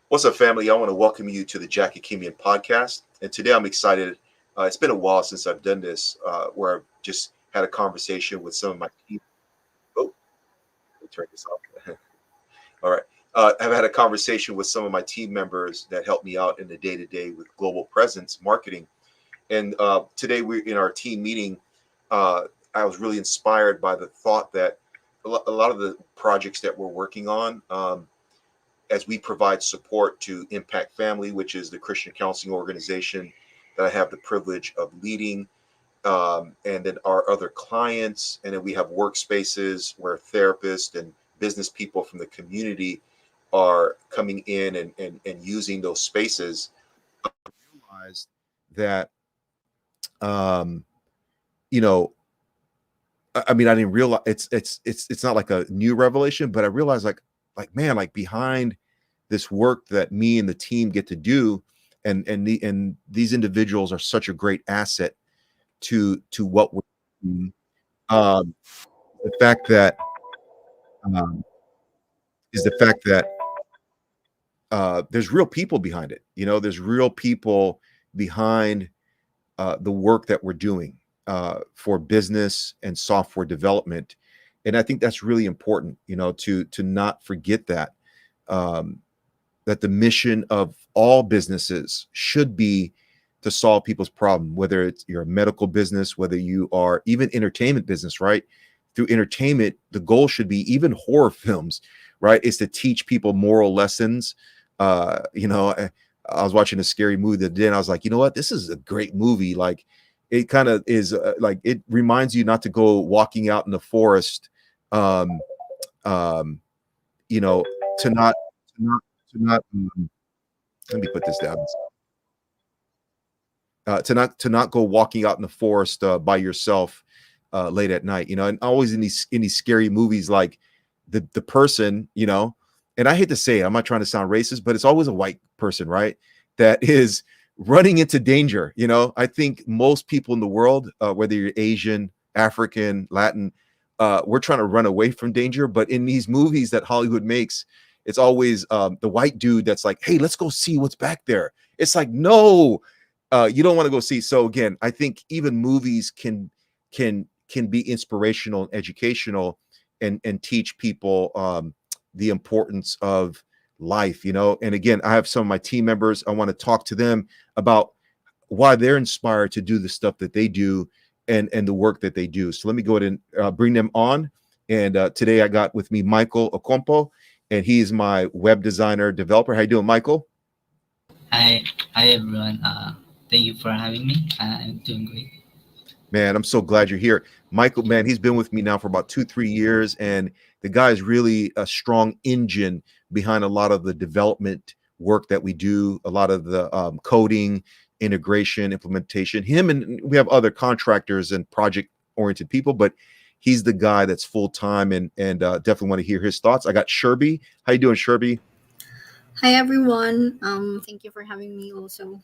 What's up, family? I want to welcome you to the Jackie Kimian podcast. And today I'm excited. It's been a while since I've done this, where I've just had a conversation with some of my team. Oh, let me turn this off. All right. I've had a conversation with some of my team members that help me out in the day to day with global presence marketing. And today we're in our team meeting. Uh, I was really inspired by the thought that a lot of the projects that we're working on, as we provide support to Impact Family, which is the Christian counseling organization that I have the privilege of leading, and then our other clients, and then we have workspaces where therapists and business people from the community are coming in and using those spaces. Realized that, um, you know, I mean, I didn't realize it's not like a new revelation, but I realized like man, like behind this work that me and the team get to do, and these individuals are such a great asset to what we're doing. Um, the fact that um, is the fact that there's real people behind it. There's real people behind the work that we're doing for business and software development, and I think that's really important. To not forget that. Um, that the mission of all businesses should be to solve people's problem, whether it's you're a medical business, whether you are even entertainment business, right? Through entertainment, the goal should be, even horror films, right, is to teach people moral lessons. I was watching a scary movie the other day, and I was like, you know what? This is a great movie. Like, it kind of is like, it reminds you not to go walking out in the forest, um, um, to not, let me put this down. To not go walking out in the forest by yourself late at night, and always in these scary movies, like the person, and I hate to say it, I'm not trying to sound racist, but it's always a white person, right, that is running into danger. I think most people in the world, whether you're Asian, African, Latin, we're trying to run away from danger, but in these movies that Hollywood makes, it's always the white dude that's like, hey, let's go see what's back there. It's like, no, you don't want to go see. So again, I think even movies can be inspirational and educational, and teach people the importance of life. And again, I have some of my team members. I want to talk to them about why they're inspired to do the stuff that they do, and the work that they do. So let me go ahead and bring them on. And today I got with me Michael Ocampo, and he's my web designer developer. How you doing, Michael? Hi, hi everyone. Thank you for having me. I'm doing great. Man, I'm so glad you're here. Michael, man, he's been with me now for about 2-3 years, and the guy is really a strong engine behind a lot of the development work that we do, a lot of the coding, integration, implementation. Him, and we have other contractors and project-oriented people, but he's the guy that's full-time, and definitely want to hear his thoughts. I got Sherby. How you doing, Sherby? Hi everyone. Thank you for having me also.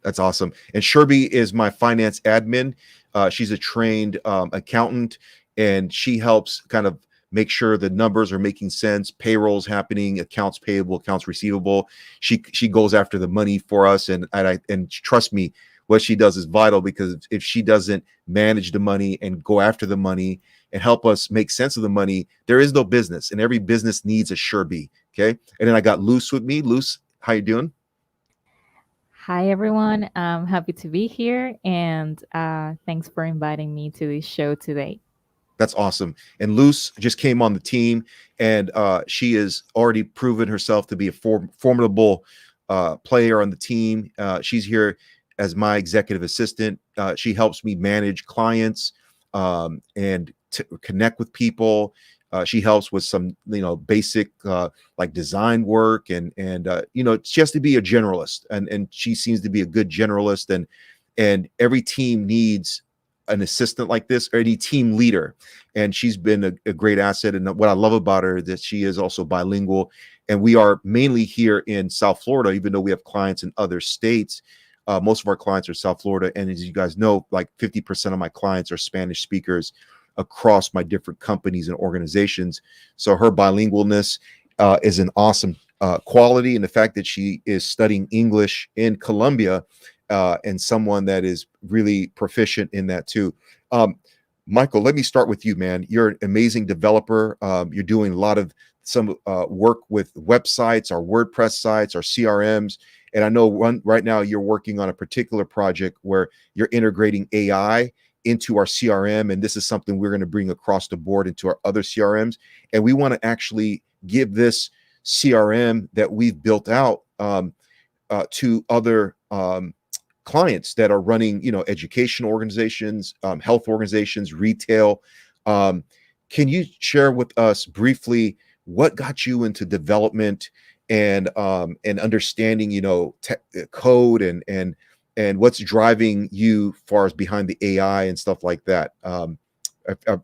That's awesome. And Sherby is my finance admin. She's a trained accountant, and she helps kind of make sure the numbers are making sense, payrolls happening, accounts payable, accounts receivable. She goes after the money for us, and trust me, what she does is vital, because if she doesn't manage the money and go after the money and help us make sense of the money, there is no business, and every business needs a Sherby. Okay. And then I got Luce with me. Luce, how you doing? Hi, everyone. I'm happy to be here, and thanks for inviting me to this show today. That's awesome. And Luce just came on the team, and she has already proven herself to be a formidable player on the team. She's here as my executive assistant. She helps me manage clients and connect with people. She helps with some, basic like design work, and she has to be a generalist, and she seems to be a good generalist, and every team needs an assistant like this, or any team leader. And she's been a great asset. And what I love about her is that she is also bilingual. And we are mainly here in South Florida, even though we have clients in other states. Most of our clients are South Florida. And as you guys know, like 50% of my clients are Spanish speakers across my different companies and organizations. So her bilingualness is an awesome quality, and the fact that she is studying English in Colombia, and someone that is really proficient in that too. Um, Michael, let me start with you, man. You're an amazing developer. You're doing a lot of some work with websites, our WordPress sites, our CRMs. And I know right now you're working on a particular project where you're integrating AI into our CRM. And this is something we're going to bring across the board into our other CRMs. And we want to actually give this CRM that we've built out to other clients that are running, education organizations, health organizations, retail. Um, can you share with us briefly what got you into development and understanding, code and what's driving you far as behind the AI and stuff like that?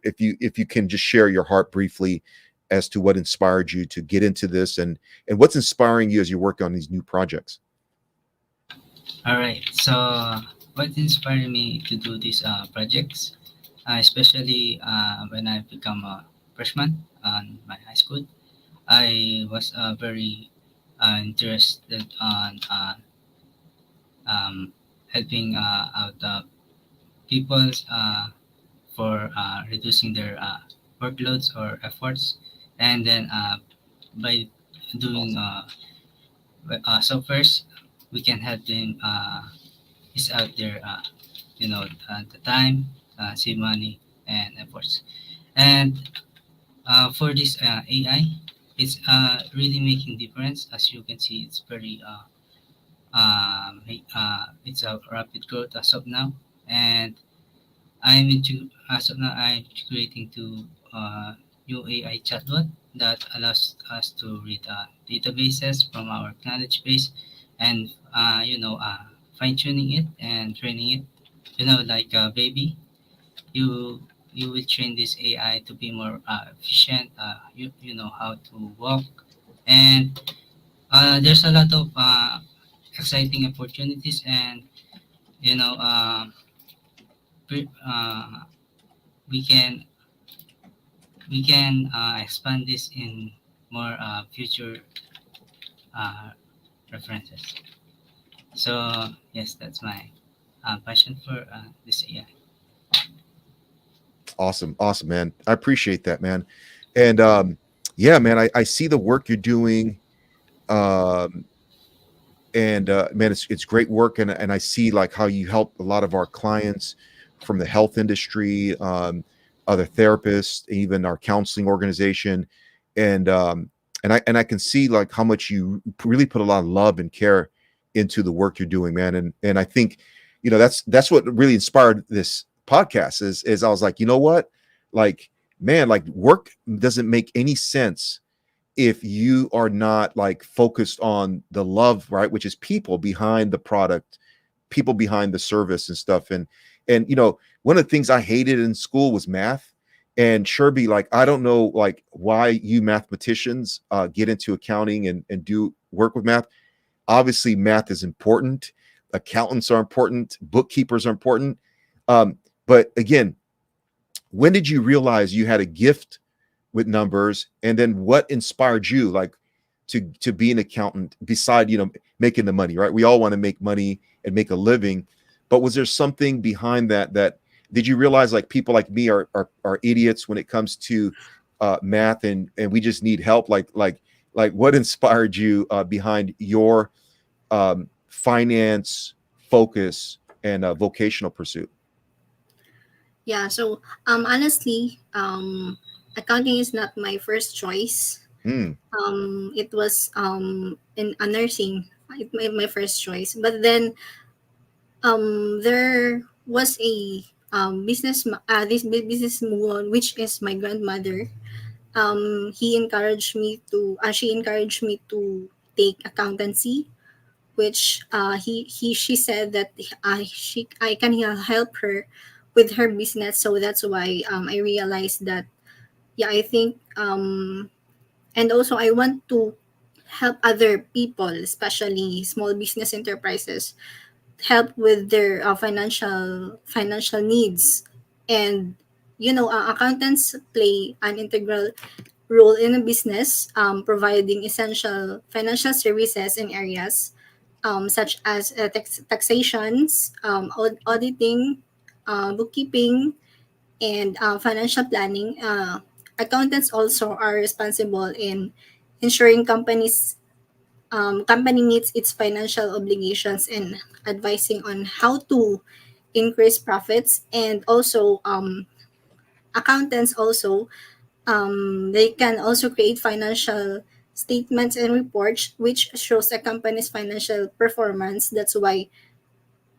If you can just share your heart briefly as to what inspired you to get into this and what's inspiring you as you work on these new projects. All right. So, what inspired me to do these projects, especially when I become a freshman on my high school, I was very interested on helping out people for reducing their workloads or efforts, and then by doing Awesome. softwares, we can help them is out there, the time, save money and efforts. And for this AI, it's really making difference. As you can see, it's very it's a rapid growth as of now, and as of now I'm creating to new AI chatbot that allows us to read databases from our knowledge base and fine tuning it and training it. Like a baby, you you will train this AI to be more efficient. You know how to walk, and there's a lot of exciting opportunities, and you know uh, pre- we can expand this in more future uh, references. So yes, that's my passion for this AI. Awesome. Awesome, man. I appreciate that, man. And yeah, man, I see the work you're doing. Um, and man, it's great work. And I see like how you help a lot of our clients from the health industry, other therapists, even our counseling organization. And I can see like how much you really put a lot of love and care into the work you're doing, man. And I think, that's what really inspired this podcast is I was like, you know what? Like, man, like work doesn't make any sense if you are not like focused on the love, right, which is people behind the product, people behind the service and stuff. And one of the things I hated in school was math. And Sherby, like, I don't know like why you mathematicians get into accounting and do work with math. Obviously math is important, accountants are important, bookkeepers are important. But again, when did you realize you had a gift with numbers, and then what inspired you like to be an accountant beside making the money, right? We all want to make money and make a living, but was there something behind that did you realize like people like me are idiots when it comes to math, and we just need help, like what inspired you behind your finance focus and vocational pursuit? Yeah, so honestly, accounting is not my first choice. Mm, It was in a nursing, my first choice. But then there was a business woman, which is my grandmother. She encouraged me to take accountancy, which she said that I can help her with her business. So that's why I realized that, yeah, I think and also I want to help other people, especially small business enterprises, help with their financial needs. And accountants play an integral role in a business, providing essential financial services in areas such as taxations, auditing, bookkeeping, and financial planning. Accountants also are responsible in ensuring company meets its financial obligations and advising on how to increase profits. And also accountants also they can also create financial statements and reports which shows a company's financial performance. That's why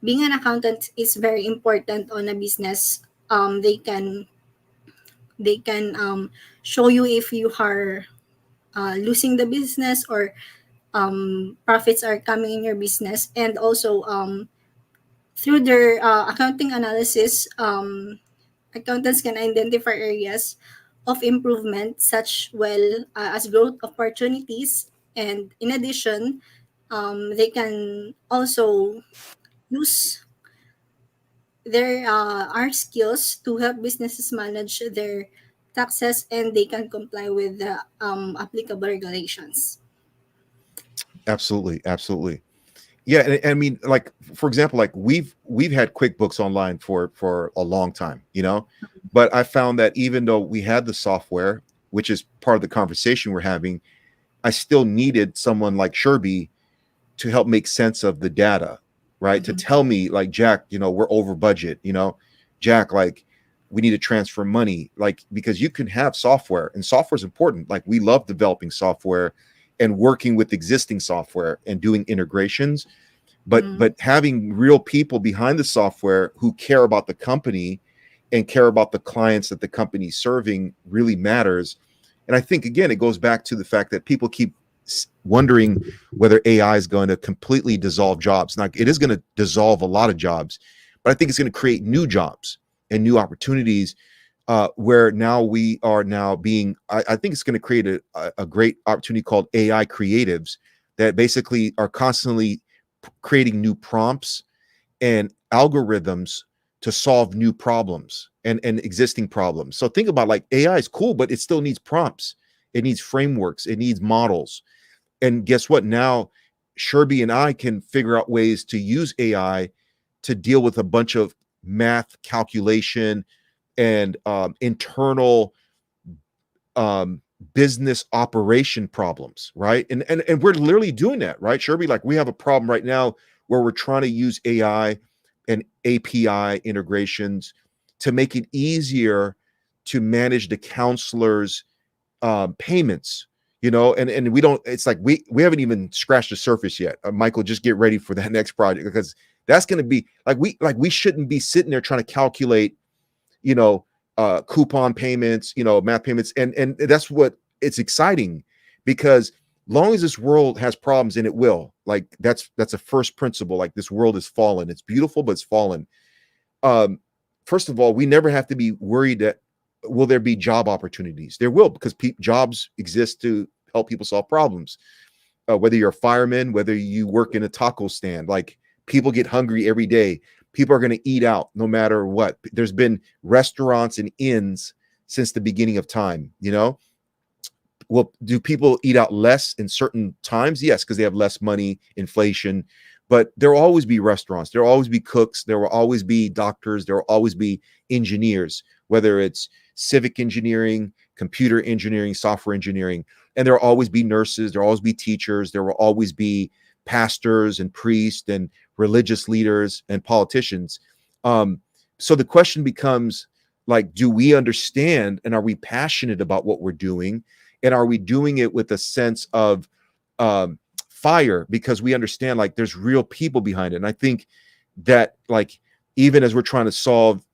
being an accountant is very important on a business. They can show you if you are losing the business or profits are coming in your business. And also through their accounting analysis, accountants can identify areas of improvement such well as growth opportunities. And in addition, they can also use their art skills to help businesses manage their taxes, and they can comply with the applicable regulations. Absolutely, absolutely. Yeah, and I mean, like for example, like we've had QuickBooks online for a long time, you know, but I found that even though we had the software, which is part of the conversation we're having, I still needed someone like Sherby to help make sense of the data, right? To Mhm. tell me, like, Jack, we're over budget, Jack, like, we need to transfer money, like, because you can have software and software is important. Like, we love developing software and working with existing software and doing integrations, but Mhm. having real people behind the software who care about the company and care about the clients that the company's serving really matters. And I think again, it goes back to the fact that people keep wondering whether AI is going to completely dissolve jobs. Now, it is going to dissolve a lot of jobs, but I think it's going to create new jobs and new opportunities where now we are now being, I think it's going to create a great opportunity called AI creatives that basically are constantly creating new prompts and algorithms to solve new problems and existing problems. So think about, like, AI is cool, but it still needs prompts. It needs frameworks. It needs models. And guess what? Now, Sherby and I can figure out ways to use AI to deal with a bunch of math calculation and internal um, business operation problems, right? And we're literally doing that, right, Sherby? Like, we have a problem right now where we're trying to use AI and API integrations to make it easier to manage the counselors' payments. And we don't. It's like we haven't even scratched the surface yet. Michael, just get ready for that next project, because that's going to be like we shouldn't be sitting there trying to calculate you know, coupon payments, math payments, and that's what it's exciting because long as this world has problems, and it will, like that's a first principle. Like, this world is fallen. It's beautiful, but it's fallen. Um, First of all, we never have to be worried that will there be job opportunities. There will, because jobs exist to help people solve problems. Whether you're a fireman, whether you work in a taco stand, like, people get hungry every day. People are going to eat out no matter what. There's been restaurants and inns since the beginning of time. Well, do people eat out less in certain times? Yes, because they have less money, inflation. But there will always be restaurants. There will always be cooks. There will always be doctors. There will always be engineers, whether it's civic engineering, computer engineering, software engineering. And there will always be nurses. There will always be teachers. There will always be pastors and priests and religious leaders and politicians. Um, so the question becomes, like, do we understand and are we passionate about what we're doing? And are we doing it with a sense of fire, because we understand, like, there's real people behind it? And I think that, like, even as we're trying to solve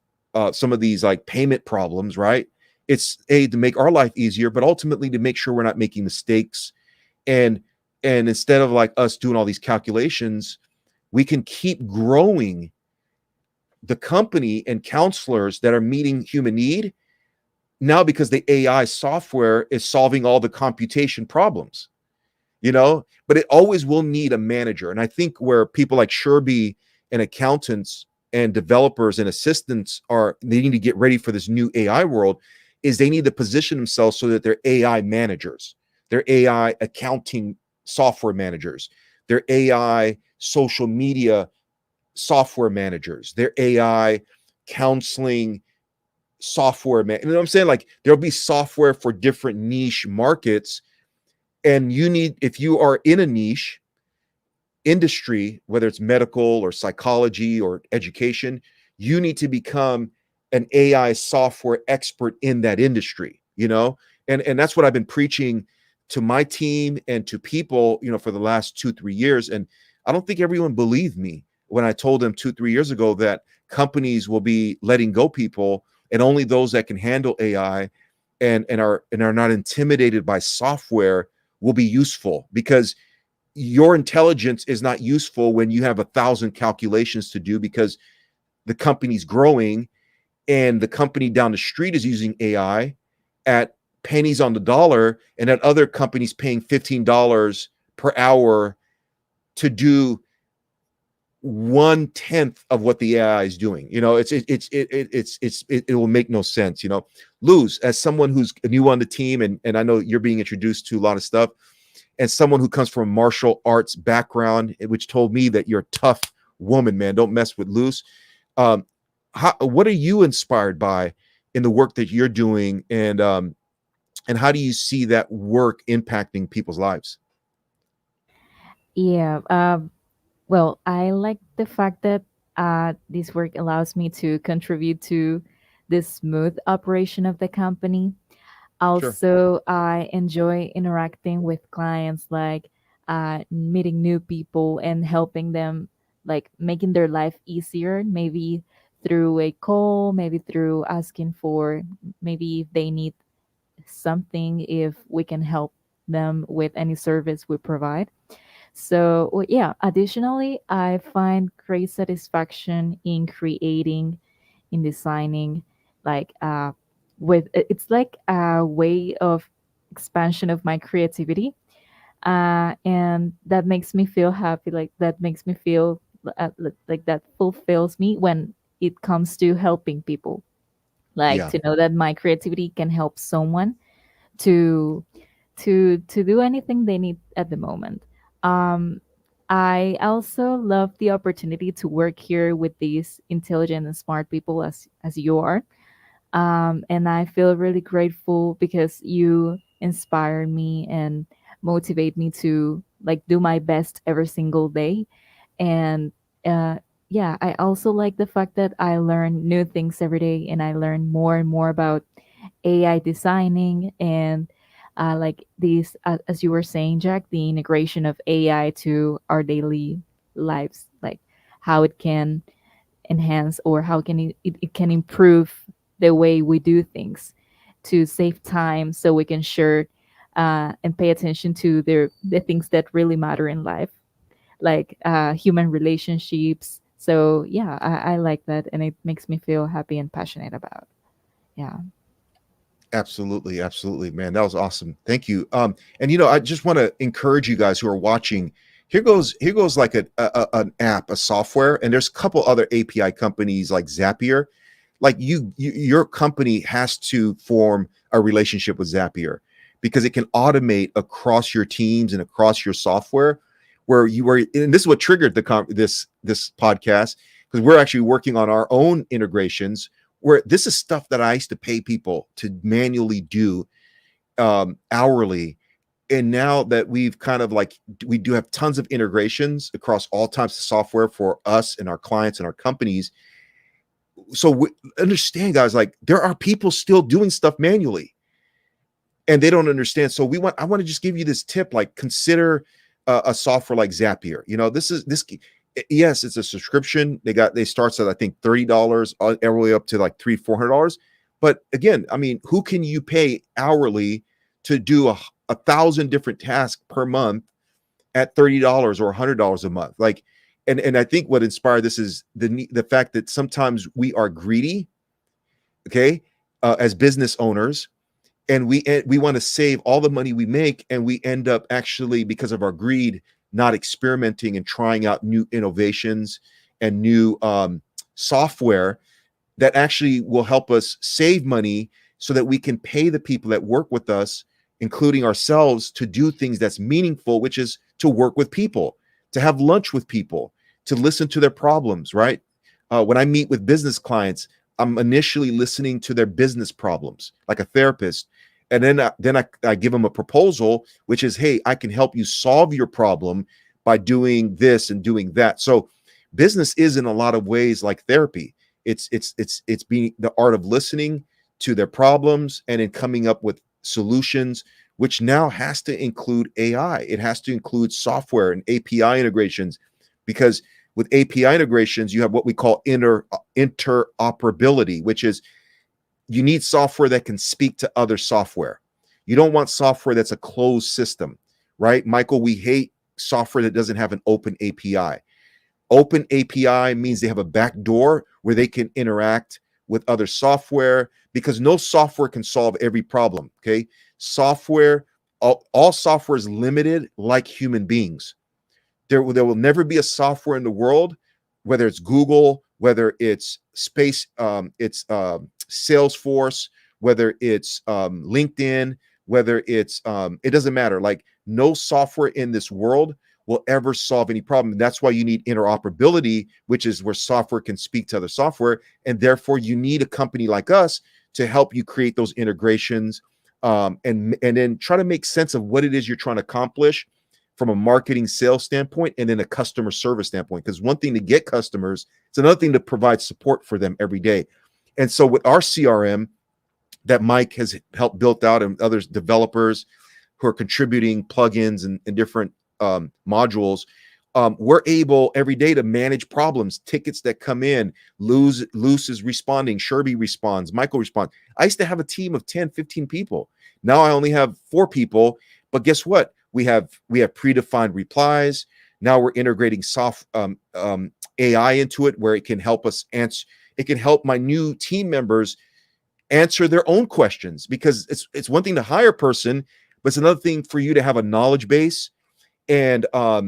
some of these, like, payment problems, right, it's to make our life easier, but ultimately to make sure we're not making mistakes. And instead of, like, us doing all these calculations, we can keep growing the company and counselors that are meeting human need now, because the AI software is solving all the computation problems, but it always will need a manager. And I think where people like Sherby and accountants and developers and assistants are, they need to get ready for this new AI world, is they need to position themselves so that they're AI managers, they're AI accounting software managers, they're AI social media software managers, they're AI counseling software man. You know what I'm saying? Like there'll be software for different niche markets. And you need, if you are in a niche industry, whether it's medical or psychology or education, you need to become an AI software expert in that industry, you know? And that's what I've been preaching to my team and to people, you know, for the last 2-3 years. And I don't think everyone believed me when I told them 2-3 years ago that companies will be letting go people, and only those that can handle AI and are not intimidated by software will be useful, because your intelligence is not useful when you have 1,000 calculations to do because the company's growing and the company down the street is using AI at pennies on the dollar, and that other company's paying $15 per hour to do 1/10 of what the AI is doing. You know, it will make no sense. You know, Luz, as someone who's new on the team, and I know you're being introduced to a lot of stuff, and someone who comes from a martial arts background, which told me that you're a tough woman, man. Don't mess with Luz. What are you inspired by in the work that you're doing, and how do you see that work impacting people's lives? Yeah. Well, I like the fact that this work allows me to contribute to the smooth operation of the company. Sure. Also, I enjoy interacting with clients, like meeting new people and helping them, like making their life easier, maybe through a call, maybe through asking for, maybe if they need something, if we can help them with any service we provide. So, well, yeah, additionally, I find great satisfaction in creating, in designing, like it's like a way of expansion of my creativity, and that makes me feel happy, like that makes me feel like that fulfills me when it comes to helping people, like Yeah. to know that my creativity can help someone to to do anything they need at the moment. Um, I also love the opportunity to work here with these intelligent and smart people as you are, and I feel really grateful because you inspire me and motivate me to like do my best every single day. And uh, yeah, I also like the fact that I learn new things every day, and I learn more and more about AI designing and like these, as you were saying, Jack, the integration of AI to our daily lives, like how it can enhance or how can it can improve the way we do things to save time so we can share and pay attention to the things that really matter in life, like human relationships. So yeah, I like that, and it makes me feel happy and passionate about. Yeah. Absolutely, absolutely, man. That was awesome. Thank you. And you know, I just want to encourage you guys who are watching. Here goes like an app, a software, and there's a couple other API companies like Zapier. Like your company has to form a relationship with Zapier because it can automate across your teams and across your software. Where you were, and this is what triggered this podcast, because we're actually working on our own integrations where this is stuff that I used to pay people to manually do hourly. And now that we've kind of like, we do have tons of integrations across all types of software for us and our clients and our companies. So understand, guys, like there are people still doing stuff manually and they don't understand. So I want to just give you this tip, like consider a software like Zapier. You know, yes, it's a subscription. They starts at I think $30 all the way up to like $300-400. But again, I mean, who can you pay hourly to do 1,000 different tasks per month at $30 or $100 a month? Like, and I think what inspired this is the fact that sometimes we are greedy, okay, as business owners, and we want to save all the money we make, and we end up actually, because of our greed, not experimenting and trying out new innovations and new software that actually will help us save money so that we can pay the people that work with us, including ourselves, to do things that's meaningful, which is to work with people, to have lunch with people, to listen to their problems, right? When I meet with business clients, I'm initially listening to their business problems like a therapist. And then I give them a proposal, which is, hey, I can help you solve your problem by doing this and doing that. So business is in a lot of ways like therapy. It's being the art of listening to their problems and in coming up with solutions, which now has to include AI. It has to include software and API integrations, because with API integrations, you have what we call interoperability, which is you need software that can speak to other software. You don't want software that's a closed system, right? Michael, we hate software that doesn't have an open API. Open API means they have a back door where they can interact with other software, because no software can solve every problem. Okay. Software, all software is limited like human beings. There will never be a software in the world, whether it's Google, whether it's space, it's Salesforce, whether it's LinkedIn, whether it's it doesn't matter. Like, no software in this world will ever solve any problem. And that's why you need interoperability, which is where software can speak to other software. And therefore, you need a company like us to help you create those integrations, and then try to make sense of what it is you're trying to accomplish from a marketing sales standpoint and then a customer service standpoint. Because one thing to get customers, it's another thing to provide support for them every day. And so with our CRM that Mike has helped built out, and others developers who are contributing plugins and different modules, we're able every day to manage problems, tickets that come in. Luce is responding, Sherby responds, Michael responds. I used to have a team of 10, 15 people. Now I only have 4 people, but guess what? We have predefined replies. Now we're integrating AI into it, where it can help us answer. It can help my new team members answer their own questions, because it's one thing to hire a person, but it's another thing for you to have a knowledge base and a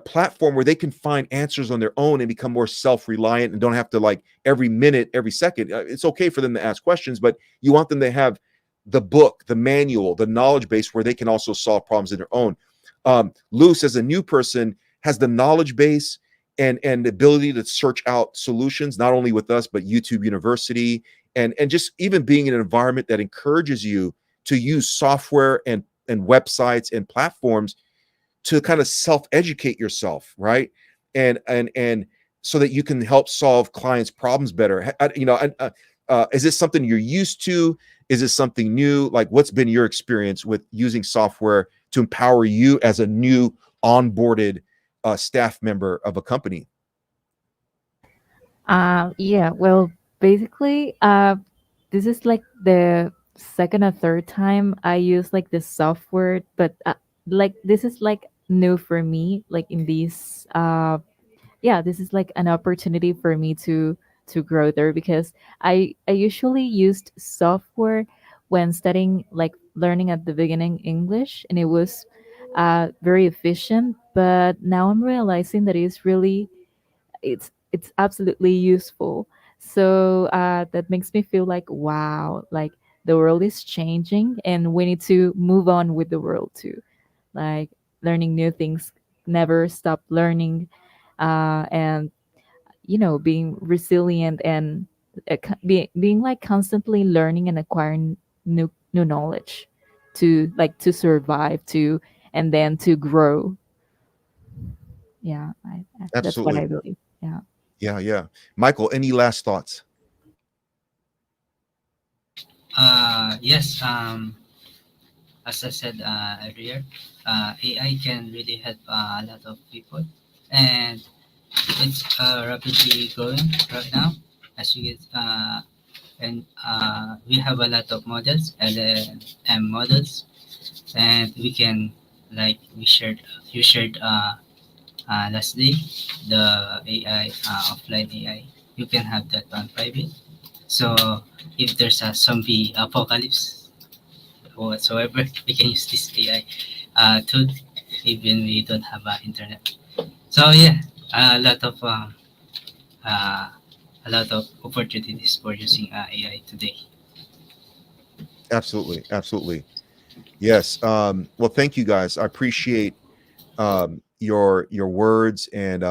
platform where they can find answers on their own and become more self-reliant and don't have to, like, every minute, every second. It's okay for them to ask questions, but you want them to have the book, the manual, the knowledge base where they can also solve problems in their own. Luce, as a new person, has the knowledge base and the ability to search out solutions, not only with us, but YouTube University, and just even being in an environment that encourages you to use software and websites and platforms to kind of self-educate yourself, right? And so that you can help solve clients' problems better. Is this something you're used to? Is this something new? Like, what's been your experience with using software to empower you as a new onboarded staff member of a company? Yeah, well, basically, this is like the second or third time I use like this software, but like this is like new for me. Like in these, yeah, this is like an opportunity for me to grow there, because I usually used software when studying, like learning at the beginning English, and it was very efficient. But now I'm realizing that it's absolutely useful. So that makes me feel like, wow, like the world is changing and we need to move on with the world too. Like learning new things, never stop learning, and being resilient and being like constantly learning and acquiring new knowledge to like to survive to and then to grow. Yeah, that's what I Absolutely. believe. Yeah. Yeah, yeah. Michael, any last thoughts? Yes. As I said earlier, AI can really help a lot of people, and it's rapidly growing right now. As you get, and we have a lot of models, LLM models, and we can, like you shared last day, the AI, offline AI. You can have that on private. So if there's a zombie apocalypse whatsoever, we can use this AI tool even we don't have internet. So yeah, a lot of uh, a lot of opportunities for using AI today. Absolutely, absolutely. Yes. Well, thank you guys. I appreciate your words and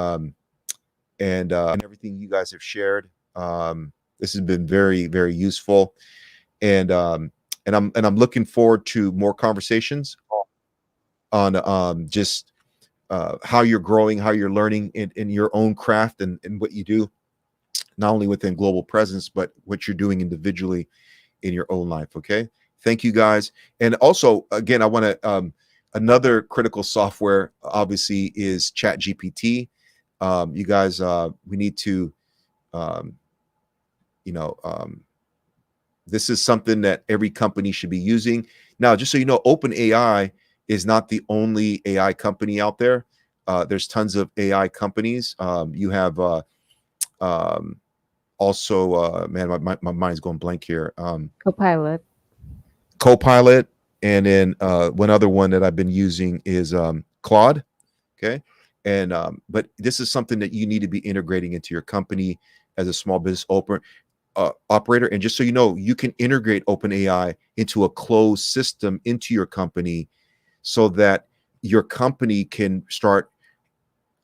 everything you guys have shared. This has been very very useful, and I'm looking forward to more conversations on just how you're growing, how you're learning in your own craft and what you do, not only within global presence, but what you're doing individually in your own life. Okay. Thank you guys. And also, again, I want to, another critical software obviously is Chat GPT. You guys, we need to, um, you know, this is something that every company should be using. Now, just so you know, OpenAI is not the only AI company out there. There's tons of AI companies. You have um, also, man, my mind's going blank here. Copilot. Copilot, and then one other one that I've been using is Claude. Okay, and but this is something that you need to be integrating into your company as a small business operator. And just so you know, you can integrate OpenAI into a closed system into your company, so that your company can start,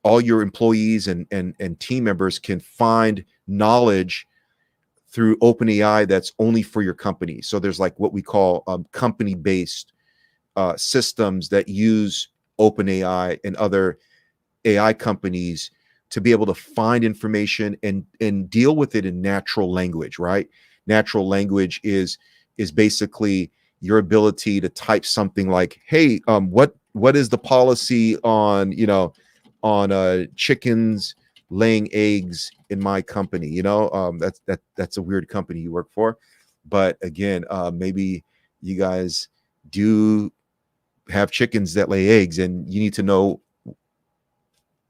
all your employees and team members can find knowledge through OpenAI that's only for your company. So there's like what we call company-based systems that use OpenAI and other AI companies to be able to find information and deal with it in natural language, right? Natural language is basically your ability to type something like, "Hey, what is the policy on on chickens laying eggs in my company?" That's a weird company you work for, but again, maybe you guys do have chickens that lay eggs, and you need to know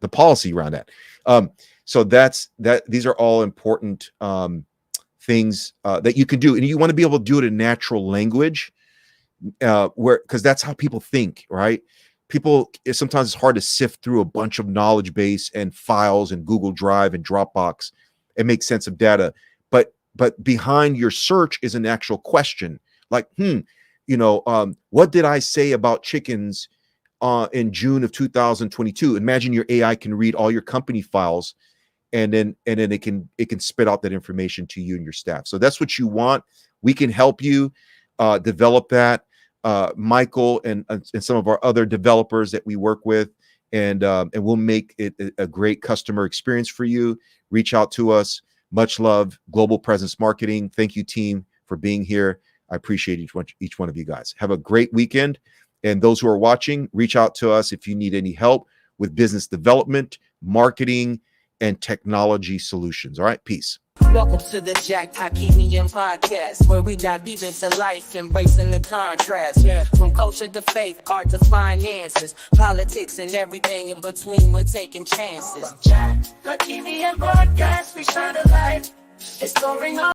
the policy around that. So that's that. These are all important things that you can do, and you want to be able to do it in natural language, where because that's how people think, right? People sometimes it's hard to sift through a bunch of knowledge base and files and Google Drive and Dropbox and make sense of data. But behind your search is an actual question, like, what did I say about chickens in June of 2022? Imagine your AI can read all your company files, and then it can spit out that information to you and your staff. So that's what you want. We can help you develop that. Michael and some of our other developers that we work with, and we'll make it a great customer experience for you. Reach out to us. Much love, Global Presence Marketing. Thank you, team, for being here. I appreciate each one of you guys. Have a great weekend. And those who are watching, reach out to us if you need any help with business development, marketing, and technology solutions. All right, peace. Welcome to the Jack Hakimian podcast, where we dive deep into life, embracing the contrast. Yeah. From culture to faith, art to finances, politics and everything in between, we're taking chances. Jack Hakimian podcast, we shine a light, exploring all